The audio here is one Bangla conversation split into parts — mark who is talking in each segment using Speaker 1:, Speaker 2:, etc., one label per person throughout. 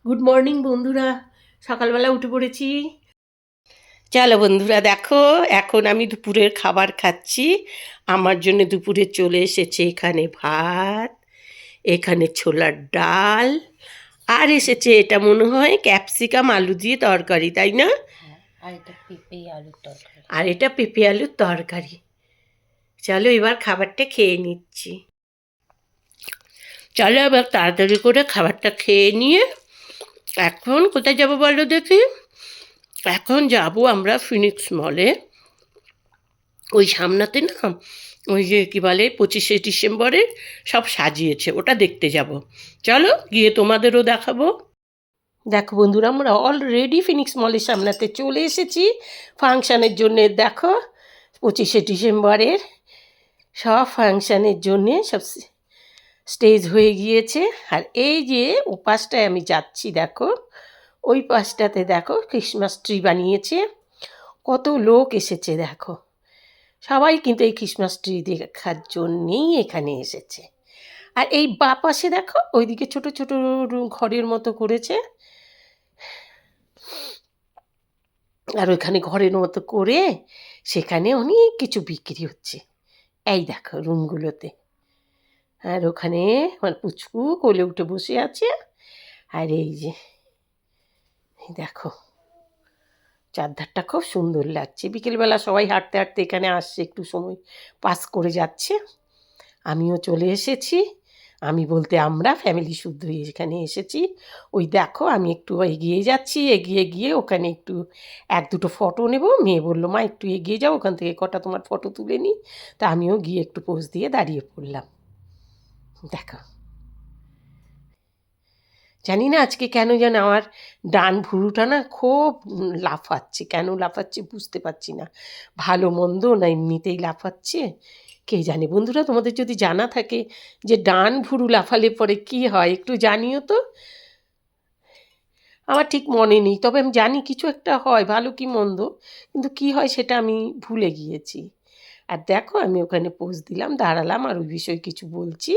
Speaker 1: গুড মর্নিং বন্ধুরা, সকালবেলা উঠে পড়েছি। চলো বন্ধুরা, দেখো এখন আমি দুপুরের খাবার খাচ্ছি। আমার জন্য দুপুরে চলে এসেছে এখানে ভাত, এখানে ছোলার ডাল, আর এসেছে এটা মনে হয় ক্যাপসিকাম আলু দিয়ে তরকারি, তাই না?
Speaker 2: আর এটা পেঁপে আলুর তরকারি।
Speaker 1: আর এটা পেঁপে আলুর তরকারি। চলো এবার খাবারটা খেয়ে নিচ্ছি। চলো এবার তাড়াতাড়ি করে খাবারটা খেয়ে নিয়ে এখন কোথায় যাবো বলো দেখি। এখন যাব আমরা ফিনিক্স মলে। ওই সামনাতে না, ওই যে কী বলে 25শে ডিসেম্বরে সব সাজিয়েছে, ওটা দেখতে যাব। চলো গিয়ে তোমাদেরও দেখাবো। দেখো বন্ধুরা, আমরা অলরেডি ফিনিক্স মলের সামনাতে চলে এসেছি ফাংশানের জন্যে। দেখো 25শে ডিসেম্বরের সব ফাংশানের জন্যে সব স্টেজ হয়ে গিয়েছে। আর এই যে ও পাশটায় আমি যাচ্ছি, দেখো ওই পাশটাতে দেখো ক্রিসমাস ট্রি বানিয়েছে, কত লোক এসেছে দেখো। সবাই কিন্তু এই ক্রিসমাস ট্রি দেখার জন্যেই এখানে এসেছে। আর এই বাঁ পাশে দেখো ওইদিকে ছোট ছোট ঘরের মতো করেছে, আর ওইখানে ঘরের মতো করে সেখানে অনেক কিছু বিক্রি হচ্ছে। এই দেখো রুমগুলোতে। আর ওখানে আমার পুচকু কোলে উঠে বসে আছে। আর এই যে দেখো চারধারটা খুব সুন্দর লাগছে। বিকেলবেলা সবাই হাঁটতে হাঁটতে এখানে আসছে, একটু সময় পাস করে যাচ্ছে। আমিও চলে এসেছি। আমি বলতে আমরা ফ্যামিলি শুদ্ধই এখানে এসেছি। ওই দেখো আমি একটু এগিয়ে যাচ্ছি, এগিয়ে গিয়ে ওখানে একটু এক দুটো ফটো নেব। মেয়ে বললো মা একটু এগিয়ে যাও, ওখান থেকে কটা তোমার ফটো তুলে নিই। তা আমিও গিয়ে একটু পোজ দিয়ে দাঁড়িয়ে পড়লাম। দেখো, জানি না আজকে কেন যেন আমার ডান ভুরুটা না খুব লাফাচ্ছে। কেন লাফাচ্ছে বুঝতে পারছি না, ভালো মন্দ না এমনিতেই লাফাচ্ছে কে জানে। বন্ধুরা, তোমাদের যদি জানা থাকে যে ডান ভুরু লাফালে পরে কি হয় একটু জানিও তো। আমার ঠিক মনে নেই, তবে আমি জানি কিছু একটা হয়, ভালো কি মন্দ, কিন্তু কি হয় সেটা আমি ভুলে গিয়েছি। আর দেখো আমি ওখানে পোজ দিলাম, দাঁড়ালাম, আর ওই বিষয়ে কিছু বলছি।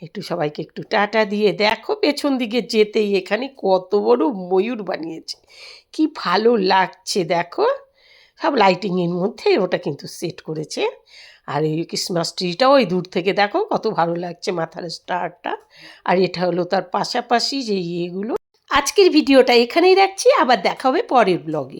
Speaker 1: একটু সবাইকে একটু টাটা দিয়ে দেখো পেছন দিকে যেতেই এখানে কত বড় ময়ূর বানিয়েছে, কি ভালো লাগছে দেখো। সব লাইটিংয়ের মধ্যে ওটা কিন্তু সেট করেছে। আর এই ক্রিসমাস ট্রিটাও ওই দূর থেকে দেখো কত ভালো লাগছে, মাথার স্টারটা। আর এটা হলো তার পাশাপাশি যে ইয়েগুলো। আজকের ভিডিওটা এখানেই রাখছি, আবার দেখা হবে পরের ব্লগে।